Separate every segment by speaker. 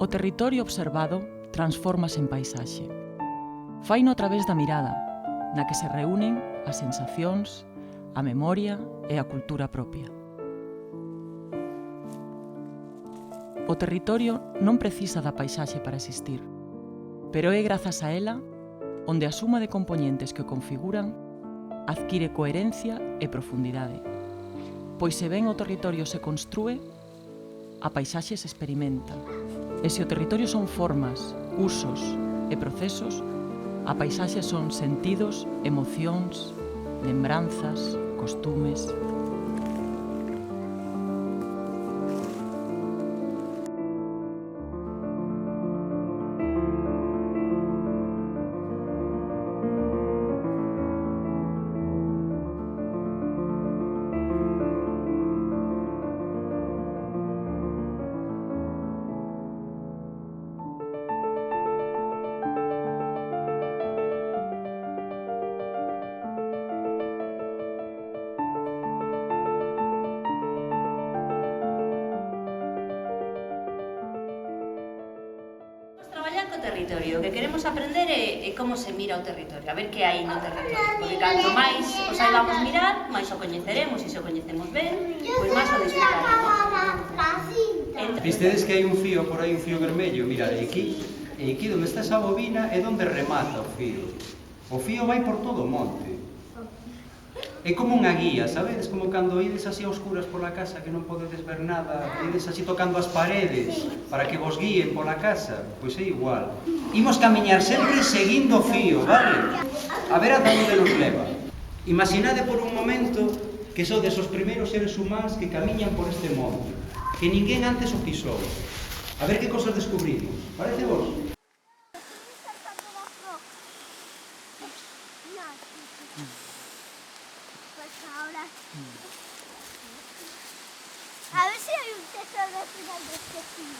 Speaker 1: O territorio observado transfórmase en paisaxe. Faino a través da mirada, na que se reúnen as sensacións, a memoria e a cultura propia. O territorio non precisa da paisaxe para existir, pero é grazas a ela onde a suma de compoñentes que o configuran adquire coherencia e profundidade. Pois se ben o territorio se construe, a paisaxe se experimenta. E se o territorio son formas, usos e procesos, a paisaxe son sentidos, emocións, lembranzas, costumes.
Speaker 2: Territorio. O que queremos aprender é como se mira o territorio, a ver que hai no territorio, porque canto máis o saibamos mirar, máis o coñeceremos, e se o coñecemos ben, pois máis o disfrutaremos.
Speaker 3: Vistedes que hai un fío por aí, un fío vermello, mirad, e aquí onde está esa bobina é onde remata o fío. O fío vai por todo o monte. É como unha guía, sabedes? Como cando ides así a oscuras pola casa que non podedes ver nada, ides así tocando as paredes para que vos guíen pola casa, pois é igual. Imos camiñar sempre seguindo o fío, vale? A ver ata onde nos leva. Imaginade por un momento que sodes os primeiros seres humanos que camiñan por este monte, que ninguén antes o pisou. A ver que cosas descubrimos, parece vos?
Speaker 4: A ver si hay un tesoro al final de este film.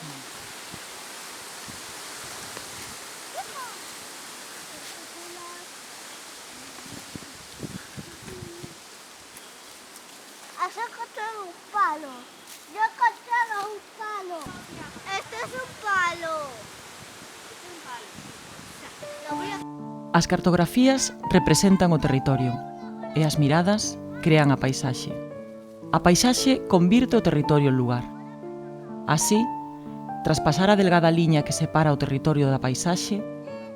Speaker 4: Has encontrado un palo. Yo he encontrado un palo. Esto es un palo.
Speaker 1: As cartografías representan o territorio e as miradas crean a paisaxe. A paisaxe convirte o territorio en lugar. Así, traspasar a delgada liña que separa o territorio da paisaxe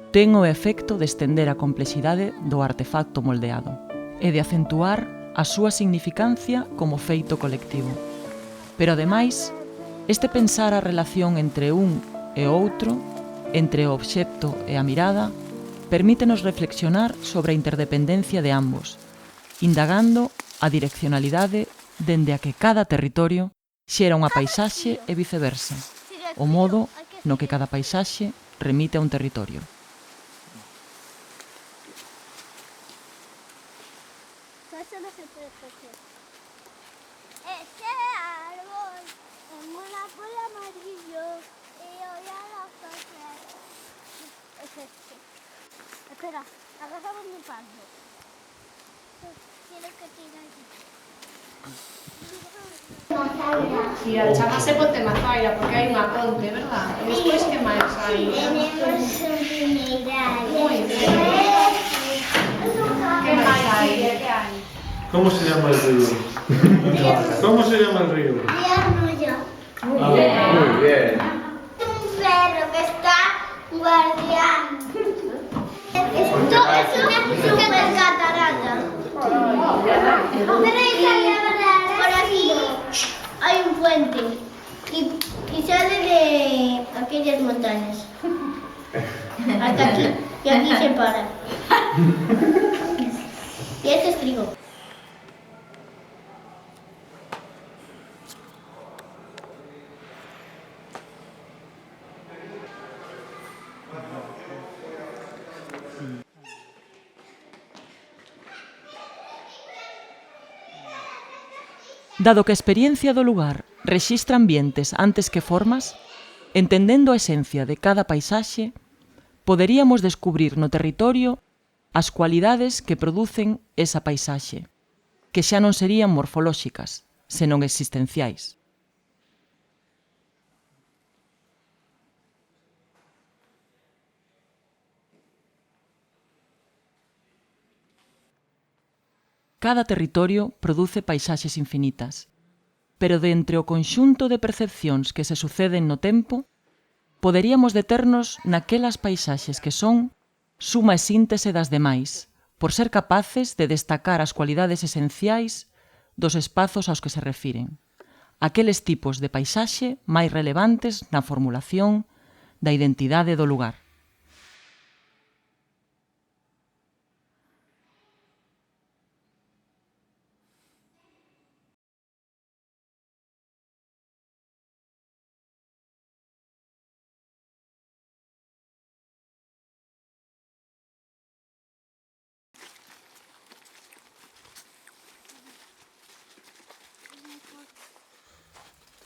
Speaker 1: ten o efecto de estender a complexidade do artefacto moldeado e de acentuar a súa significancia como feito colectivo. Pero, ademais, este pensar a relación entre un e outro, entre o obxecto e a mirada, permítenos reflexionar sobre a interdependencia de ambos, indagando a direccionalidade dende a que cada territorio xera unha paisaxe e viceversa, o modo no que cada paisaxe remite a un territorio.
Speaker 4: Eso no se puede coger. Este árbol es una por amarillo y yo ya lo cogí. Es este. Espera, agarramos mi palo. Quiero que tire aquí.
Speaker 5: Si a chamase Ponte Mazaira, porque hai unha ponte, verdad? E despois que máis hai?
Speaker 4: Tenemos un mineral.
Speaker 5: Moi ben. Que máis hai?
Speaker 6: ¿Cómo se llama el río? ¿Cómo se llama el río?
Speaker 4: Arroyo.
Speaker 6: Muy bien.
Speaker 4: Un perro que está guardián. Esto es una super catarata. Pero por aquí hay un puente y sale de aquellas montañas. Hasta aquí. Y aquí se para. Y este es trigo.
Speaker 1: Dado que a experiencia do lugar rexistra ambientes antes que formas, entendendo a esencia de cada paisaxe, poderíamos descubrir no territorio as cualidades que producen esa paisaxe, que xa non serían morfolóxicas, senón existenciais. Cada territorio produce paisaxes infinitas, pero de entre o conxunto de percepcións que se suceden no tempo, poderíamos deternos naquelas paisaxes que son suma e síntese das demais, por ser capaces de destacar as cualidades esenciais dos espazos aos que se refiren, aqueles tipos de paisaxe máis relevantes na formulación da identidade do lugar.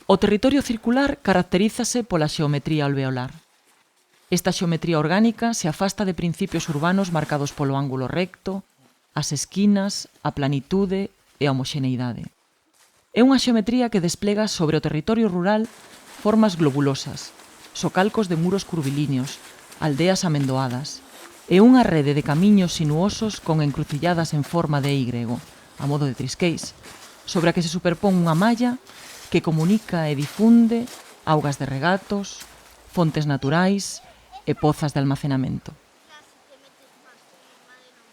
Speaker 1: O territorio circular caracterízase pola xeometría alveolar. Esta xeometría orgánica se afasta de principios urbanos marcados polo ángulo recto, as esquinas, a planitude e a homoxeneidade. É unha xeometría que desplega sobre o territorio rural formas globulosas, socalcos de muros curvilíneos, aldeas amendoadas, e unha rede de camiños sinuosos con encrucilladas en forma de Y, a modo de trisqueis, sobre a que se superpón unha malla que comunica e difunde augas de regatos, fontes naturais e pozas de almacenamento.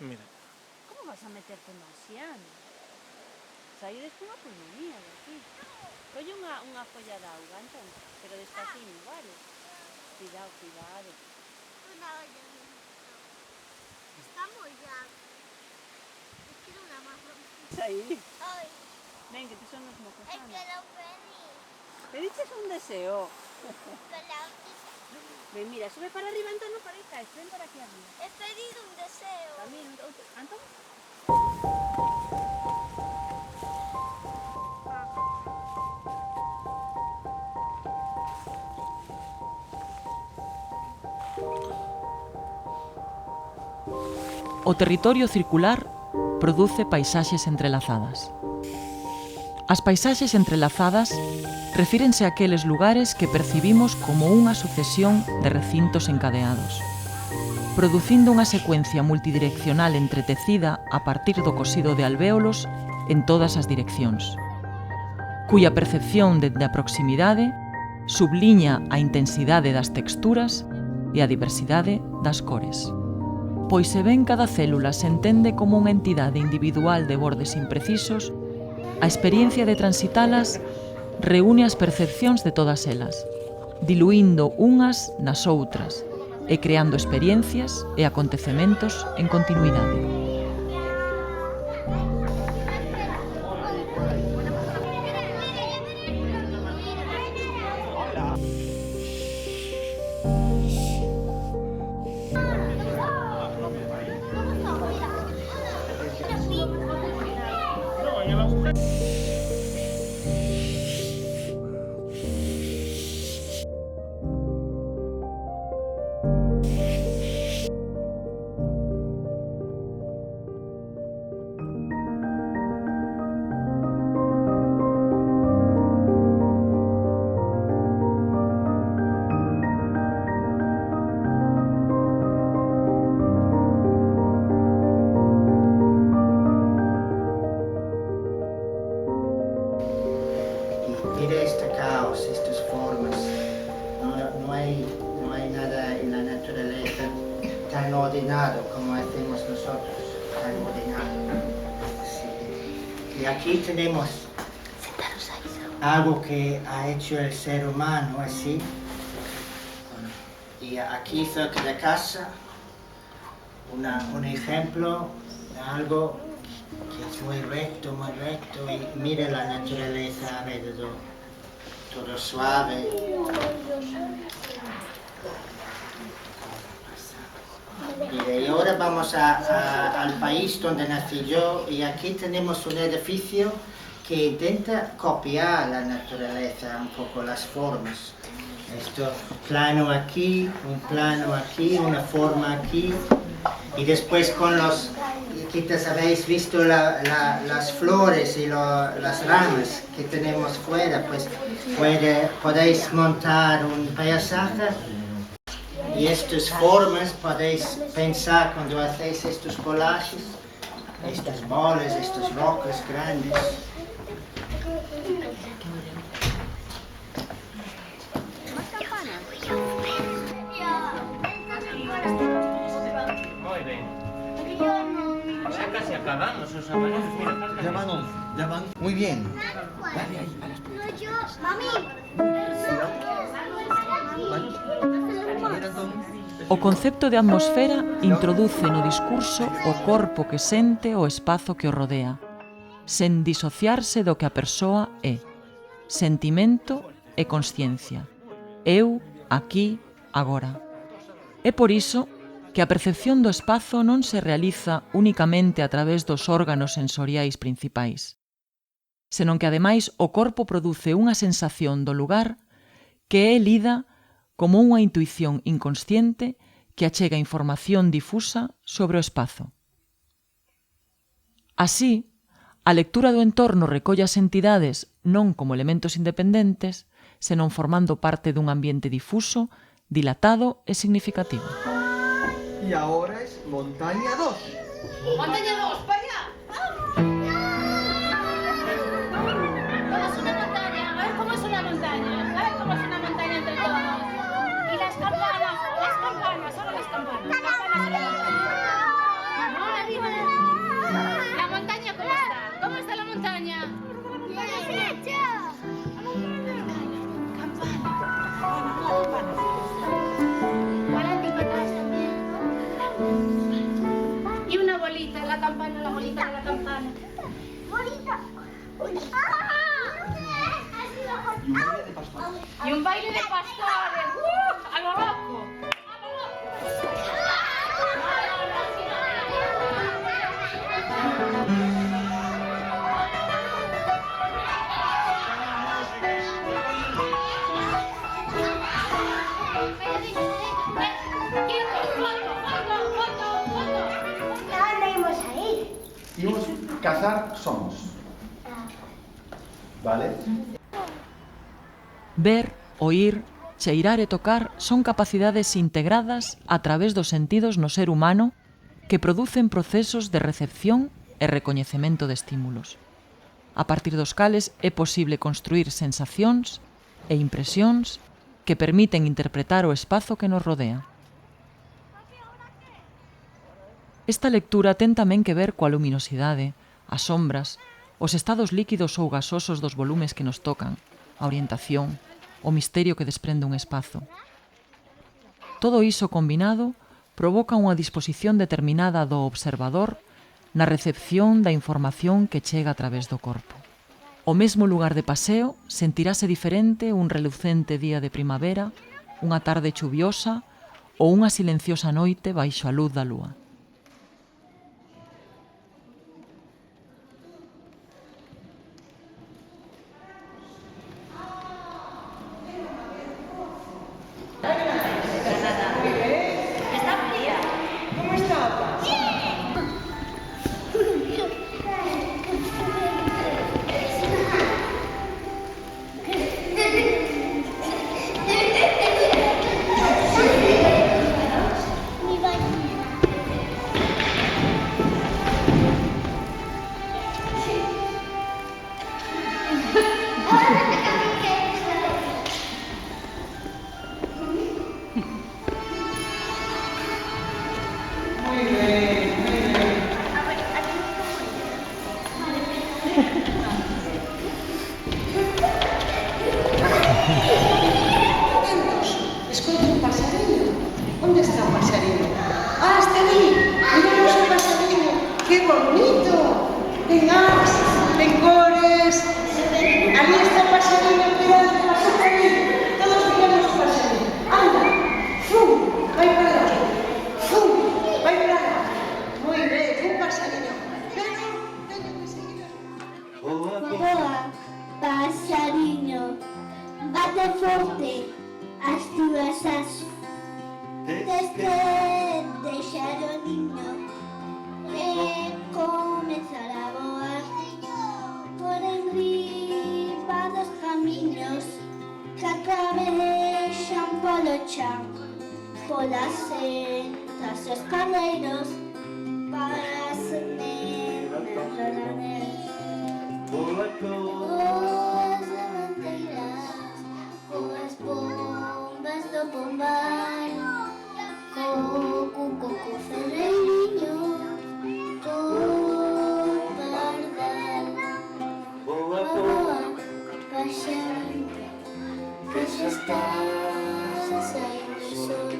Speaker 6: Mira.
Speaker 2: Como vas a meterte no oceano? Saídes cunha pulmonía de aquí. Colle unha folla de auga, entón, pero despacín, vale? Cuidado, cuidado.
Speaker 4: Una olla de esto. Está mollado. Es que era una marrón.
Speaker 2: Saí.
Speaker 4: Ay,
Speaker 2: Ven, que te son los mocos.
Speaker 4: es que lo pedí.
Speaker 2: Pediches un deseo.
Speaker 4: Con la hojita.
Speaker 2: Ven, mira, sube para arriba, Antón, no para ahí caes. Ven para aquí arriba.
Speaker 4: He pedido un deseo.
Speaker 2: También, Antón.
Speaker 1: O territorio circular produce paisaxes entrelazadas. As paisaxes entrelazadas refírense a aqueles lugares que percibimos como unha sucesión de recintos encadeados, producindo unha secuencia multidireccional entretecida a partir do cosido de alvéolos en todas as direccións, cuya percepción dende a proximidade subliña a intensidade das texturas e a diversidade das cores. Pois se ben cada célula se entende como unha entidade individual de bordes imprecisos, a experiencia de transitalas reúne as percepcións de todas elas, diluindo unhas nas outras e creando experiencias e acontecementos en continuidade.
Speaker 7: Mira este caos, estas formas. No hay nada en la naturaleza tan ordenado como hacemos nosotros, tan ordenado. Sí. Y aquí tenemos algo que ha hecho el ser humano así. Y aquí cerca de casa, un ejemplo de algo que es muy recto, y mira la naturaleza alrededor, todo suave. Mira, y ahora vamos al país donde nací yo, y aquí tenemos un edificio que intenta copiar la naturaleza, un poco las formas. Esto, plano aquí, un plano aquí, una forma aquí, y después con los, quizás habéis visto las flores y las ramas que tenemos fuera, pues podéis montar un paisaje, y estas formas podéis pensar cuando hacéis estos collages, estas bolas, estas rocas grandes.
Speaker 3: Moi ben. Xa casi acabamos os amarelos, mira, falta.
Speaker 8: Ya van. Muy bien.
Speaker 1: O concepto de atmosfera introduce no discurso o corpo que sente o espazo que o rodea, sen disociarse do que a persoa é. Sentimento e consciencia. Eu, aquí, agora. É por iso que a percepción do espazo non se realiza únicamente a través dos órganos sensoriais principais, senón que ademais o corpo produce unha sensación do lugar que é lida como unha intuición inconsciente que achega información difusa sobre o espazo. Así, a lectura do entorno recolle as entidades non como elementos independentes, senón formando parte dun ambiente difuso, dilatado e significativo.
Speaker 8: Y ahora es montaña 2.
Speaker 5: ¡Montaña 2, para allá! ¿Cómo es una montaña? A ver cómo es una montaña. A ver cómo es una montaña entre todos. Y las campanas, solo las campanas. Campanas en la montaña. No, arriba. La montaña, ¿cómo está? ¿Cómo está la montaña? Y una bolita, la campana, la bolita de la campana. Y un baile de pastores. ¡A lo loco!
Speaker 8: Íbamos a cazar somos. ¿Vale?
Speaker 1: Ver, oír, cheirar e tocar son capacidades integradas a través dos sentidos no ser humano que producen procesos de recepción e recoñecemento de estímulos. A partir dos cales é posible construir sensacións e impresións que permiten interpretar o espazo que nos rodea. Esta lectura ten tamén que ver coa luminosidade, as sombras, os estados líquidos ou gasosos dos volumes que nos tocan, a orientación, o misterio que desprende un espazo. Todo iso combinado provoca unha disposición determinada do observador na recepción da información que chega a través do corpo. O mesmo lugar de paseo sentirase diferente un relucente día de primavera, unha tarde chuviosa ou unha silenciosa noite baixo a luz da lúa.
Speaker 9: Escoito un pasarinho. Onde está o pasarinho? Ah, está ali. Miramos o pasarinho. Que bonito. Ten alas, ten cores. Ali está o pasarinho. Mirad, pasate ali. Todos miramos o pasarinho. Anda. Fum. Vai para lá. Fum. Vai para lá. Moi ben. Un pasarinho. Teño que seguir.
Speaker 4: Boa, pasarinho, bate forte as túas asas. Desde deixar o niño e comezar a voar por enriba dos camiños que atravexan polo chan, polas sentas e os carreiros para as Boas lavandeiras, boas bombas do bombal, coco ferreirinho, co pardal. Boa paixão, que se estás a sair do sol.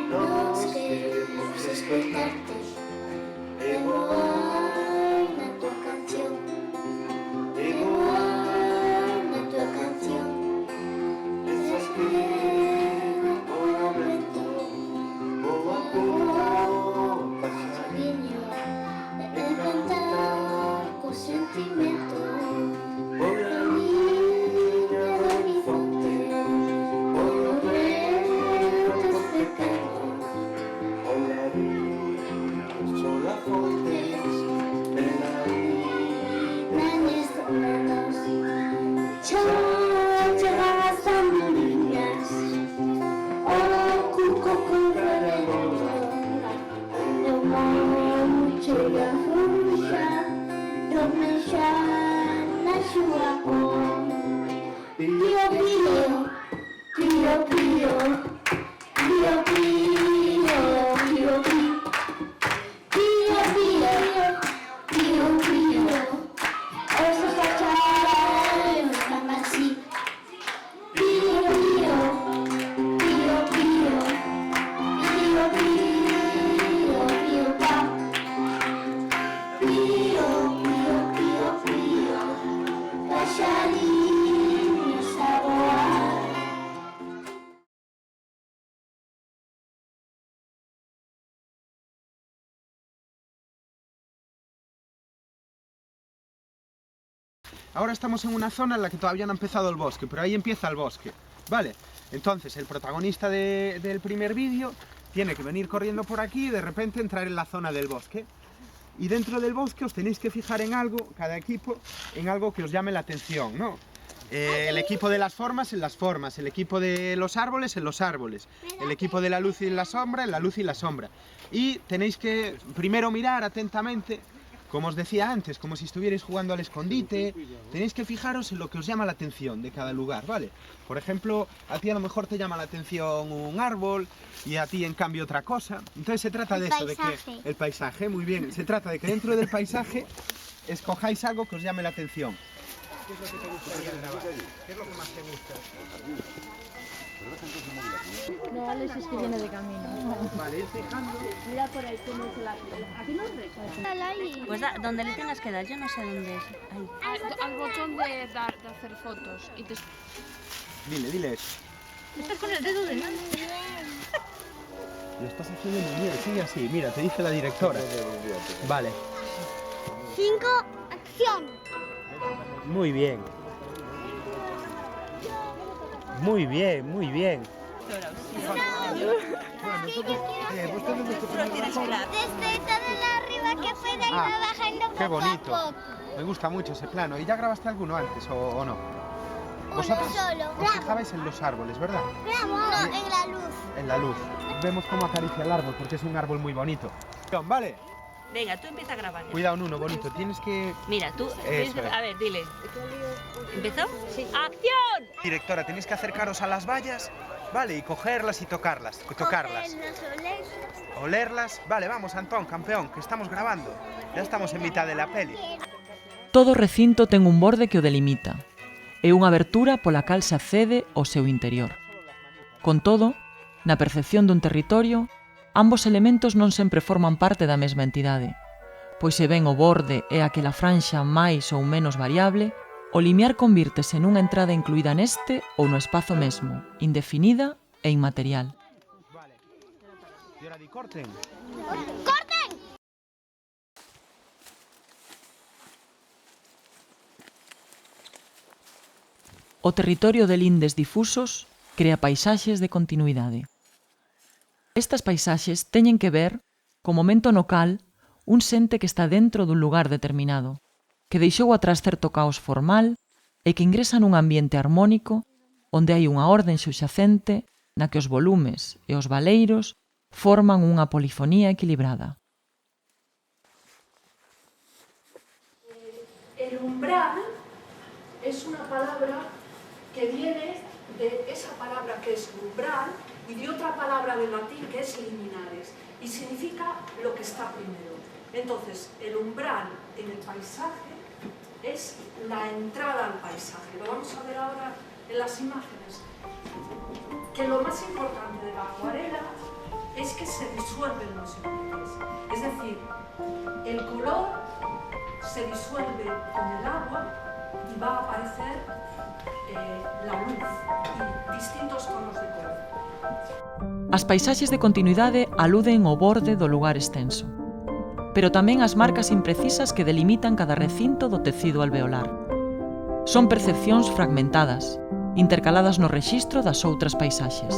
Speaker 4: Nós queremos escoitarte e voar na tua canción, e voar na tua canción. Esas que boa vento, boa passarinho, e cantar con sentimento. Boa niña da mi fonte, boa ventos pequenos, hola sola fontes, ven aí, nanes donados, chegan as andorinhas, o cuco con redondo, no moncho e a fruxa, dormen xa na súa cor. Pío, pío, pío, pío, pío, pío, pío, pío. Pío, pío, pío, pío, os pacharos están así. Pío, pío, pío, pío, pío, pío, pío, pa. Pío, pío, pío, pío, paxariños a voar.
Speaker 10: Ahora estamos en una zona en la que todavía no ha empezado el bosque, pero ahí empieza el bosque, ¿vale? Entonces el protagonista del primer vídeo tiene que venir corriendo por aquí y de repente entrar en la zona del bosque. Y dentro del bosque os tenéis que fijar en algo, cada equipo, en algo que os llame la atención, ¿no? El equipo de las formas en las formas, el equipo de los árboles en los árboles, el equipo de la luz y la sombra en la luz y la sombra. Y tenéis que primero mirar atentamente, como os decía antes, como si estuvierais jugando al escondite, tenéis que fijaros en lo que os llama la atención de cada lugar, ¿vale? Por ejemplo, a ti a lo mejor te llama la atención un árbol y a ti en cambio otra cosa. Entonces se trata de eso, de que el paisaje, muy bien, se trata de que dentro del paisaje escojáis algo que os llame la atención. ¿Qué es lo que te gusta de grabar? ¿Qué es lo que más te gusta?
Speaker 2: No, Alex es que viene de camino.
Speaker 10: Vale, ir fijando.
Speaker 2: Mira por ahí cómo es la piel. Aquí no es
Speaker 4: Pues
Speaker 2: donde le tengas que dar, yo no sé dónde es. Ahí.
Speaker 5: Al botón de hacer fotos. Y te...
Speaker 10: Dile eso.
Speaker 5: Estás con el dedo de
Speaker 10: Lo estás haciendo muy bien, sigue así. Mira, te dice la directora. Vale.
Speaker 4: 5, acción.
Speaker 10: Muy bien. Muy bien, muy bien.
Speaker 4: Desde todo arriba que pueda ir bajando poco
Speaker 10: qué bonito.
Speaker 4: a poco.
Speaker 10: Me gusta mucho ese plano. ¿Y ya grabaste alguno antes o no?
Speaker 4: Uno
Speaker 10: Vosotros
Speaker 4: solo.
Speaker 10: os fijabais en los árboles, ¿verdad?
Speaker 4: No, en la luz.
Speaker 10: En la luz. Vemos cómo acaricia el árbol porque es un árbol muy bonito. Vale.
Speaker 2: Venga, tú empieza a grabar.
Speaker 10: Cuidado, Nuno, bonito. Tienes que...
Speaker 2: Mira, tú...
Speaker 10: Eso es.
Speaker 2: A ver, dile. ¿Empezó? Sí. ¡Acción!
Speaker 10: Directora, tenéis que acercaros a las vallas, ¿vale? Y cogerlas y tocarlas. Olerlas. Vale, vamos, Antón, campeón, que estamos grabando. Ya estamos en mitad de la peli.
Speaker 1: Todo recinto ten un borde que o delimita e unha abertura pola cal se accede ao seu interior. Con todo, na percepción dun territorio, ambos elementos non sempre forman parte da mesma entidade, pois se ben o borde é aquela franxa máis ou menos variable, o limiar convírtese nunha entrada incluída neste ou no espazo mesmo, indefinida e inmaterial.
Speaker 10: Vale. Y ahora di corten.
Speaker 4: ¡Corten!
Speaker 1: O territorio de lindes difusos crea paisaxes de continuidade. Estas paisaxes teñen que ver co momento no cal un sente que está dentro dun lugar determinado, que deixou atrás certo caos formal e que ingresa nun ambiente armónico onde hai unha orden subxacente na que os volumes e os valeiros forman unha polifonía equilibrada.
Speaker 11: umbral es una palabra que viene de esa palabra que es umbral y de otra palabra del latín que es liminares, y significa lo que está primero. Entonces, el umbral en el paisaje es la entrada al paisaje. Lo vamos a ver ahora en las imágenes. Que lo más importante de la acuarela es que se disuelven los límites. Es decir, el color se disuelve con el agua y va a aparecer la luz y distintos tonos de color.
Speaker 1: As paisaxes de continuidade aluden ao borde do lugar extenso, pero tamén as marcas imprecisas que delimitan cada recinto do tecido alveolar. Son percepcións fragmentadas, intercaladas no rexistro das outras paisaxes.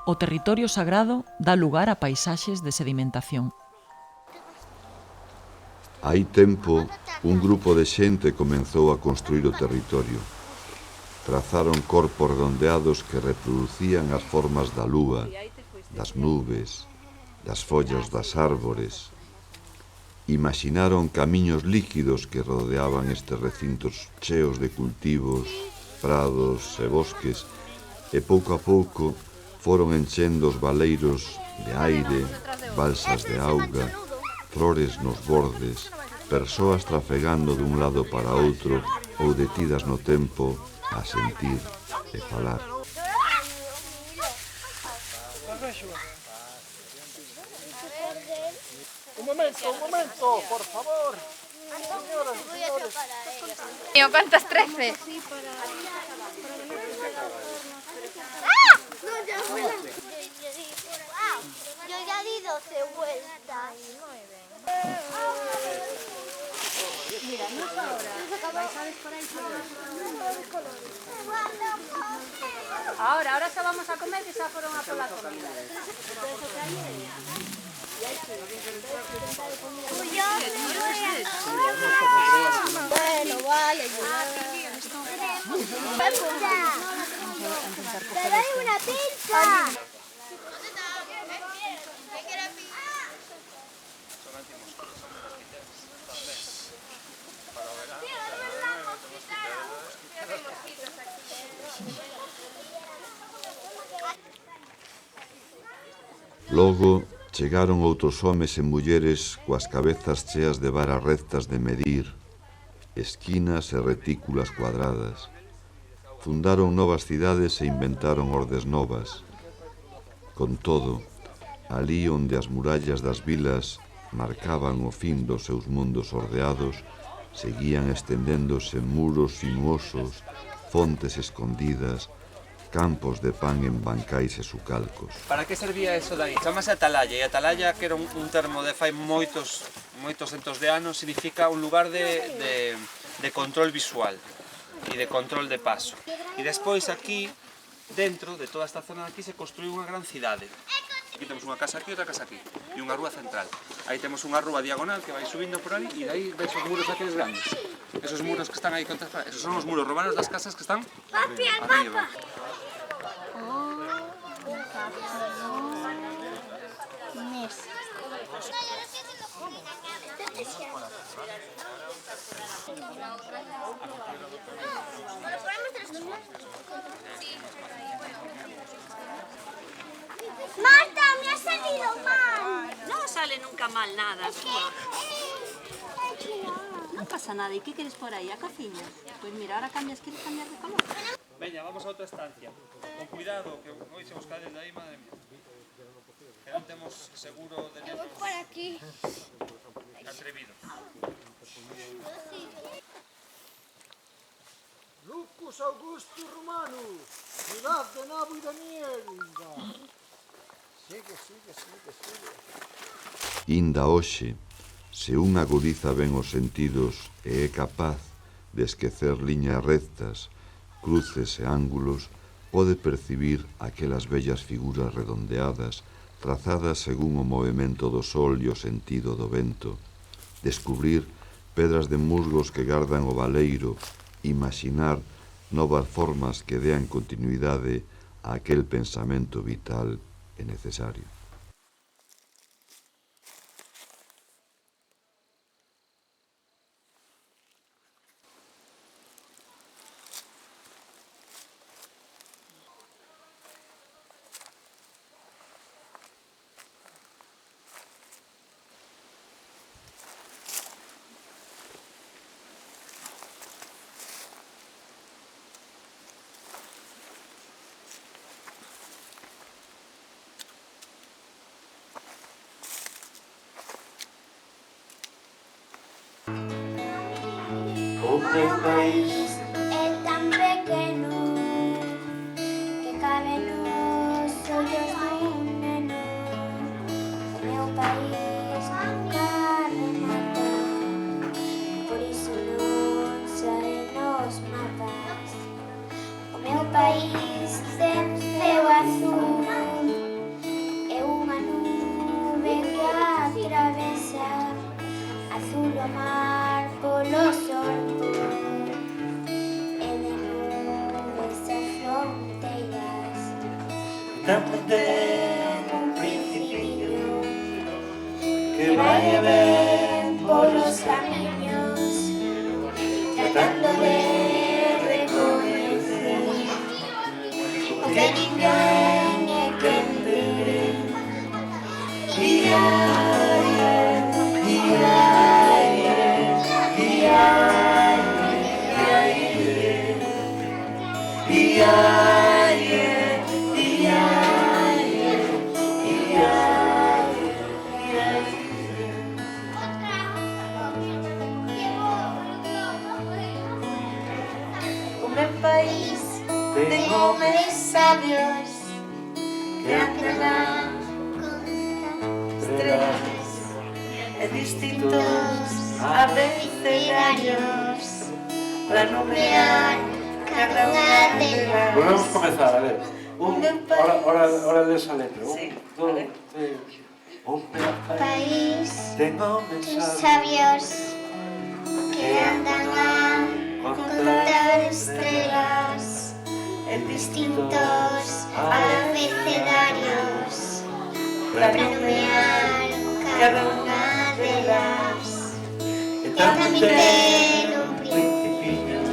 Speaker 1: O territorio sagrado dá lugar a paisaxes de sedimentación.
Speaker 12: Hai tempo, un grupo de xente comenzou a construir o territorio. Trazaron corpos redondeados que reproducían as formas da lúa, das nubes, das follas das árbores. Imaxinaron camiños líquidos que rodeaban estes recintos cheos de cultivos, prados e bosques, e pouco a pouco foron enchendo os baleiros de aire, balsas de auga, flores nos bordes, persoas trafegando dun lado para outro ou detidas no tempo a sentir e falar.
Speaker 8: Un momento, por favor.
Speaker 13: Mío, ¿cuántas 13?
Speaker 4: Yo ya di 12 vueltas.
Speaker 5: Mira, no es ahora. ¿Sabes por ahí? Ahora se vamos a comer y se fueron a por la comida.
Speaker 4: Bueno, vale. ¡Te doy una pizza!
Speaker 12: Logo, chegaron outros homes e mulleres coas cabezas cheas de varas rectas de medir, esquinas e retículas cuadradas. Fundaron novas cidades e inventaron ordes novas. Con todo, alí onde as murallas das vilas marcaban o fin dos seus mundos ordeados, seguían estendéndose muros sinuosos, fontes escondidas, campos de pan en bancais e sucalcos.
Speaker 14: Para que servía eso de aí? Chamase atalaya, e atalaya, que era un termo de fai moitos centos de anos, significa un lugar de control visual e de control de paso. E despois aquí, dentro de toda esta zona de aquí, se construiu unha gran cidade. Aquí temos unha casa aquí e outra casa aquí, e unha rúa central. Aí temos unha rúa diagonal que vai subindo por aí, e de aí ves os muros aqueles grandes. Esos muros que están aí contra... Esos son os muros romanos das casas que están arriba.
Speaker 4: Marta, me ha salido mal.
Speaker 2: No sale nunca mal nada, súa. No pasa nada. ¿Y qué quieres por ahí? ¿A cociña? Pues mira, ahora cambias. ¿Quieres cambiar de color?
Speaker 14: Veña, vamos a outra estancia. Con cuidado, que hoy se busca desde aí, madre mía. Que non temos seguro de nenos.
Speaker 4: Por aquí.
Speaker 14: Atrevido.
Speaker 8: Lucus Augusto Romanus, ciudad de Nabo y de Mielda. Sigue.
Speaker 12: Inda hoxe, se un agudiza ben os sentidos e é capaz de esquecer liñas rectas, cruces e ángulos, pode percibir aquelas bellas figuras redondeadas trazadas según o movimento do sol e o sentido do vento, descubrir pedras de musgos que gardan o valeiro, imaginar novas formas que dean continuidade a aquel pensamento vital e necesario.
Speaker 4: O meu país é tan pequeno que cabe nos ollos dun neno. O meu país nunca remata, por iso non sae nos mapas. O meu país ten ceo azul e unha nube que atravesa, azul o mar polo sol.
Speaker 15: Tamén ten un principiño que vai e ven polos camiños, tratando de recoñecer o que ninguén é quen dere.
Speaker 4: O meu país ten homens sabios que andan
Speaker 15: estrelas e distintos abecedarios para nomear cada unha delas.
Speaker 6: Volvemos a comenzar, a ver. Ahora lees a letra.
Speaker 15: Sí,
Speaker 6: dos, tres.
Speaker 4: O meu país ten homens sabios que andan a contar estrelas en distintos abecedarios para nomear cada unha delas. E tamén ten un principiño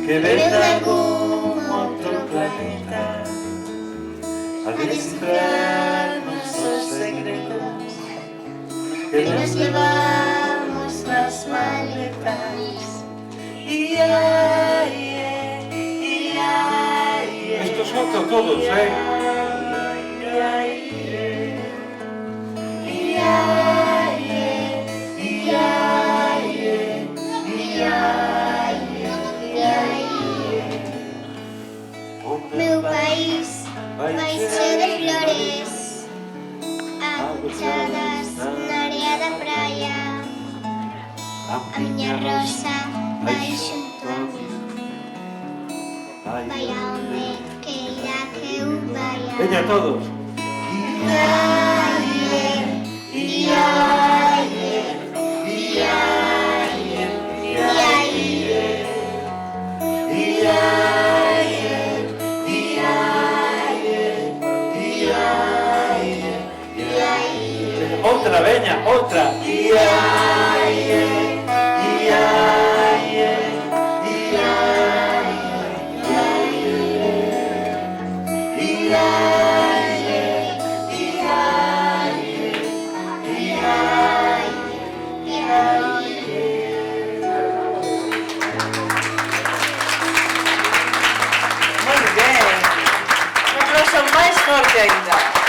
Speaker 15: que ven de algún outro planeta a descifrarnos os segredos que nos levamos nas maletas.
Speaker 6: Estos son todos,
Speaker 4: Meu país vai ser de flores abuchadas na area da praia. A miña rosa vai xunto a mí. Vai a onde queira que eu vaya.
Speaker 6: Veña todos.
Speaker 15: Outra, veña, outra.
Speaker 9: Moi ben. Un aplauso máis forte ainda.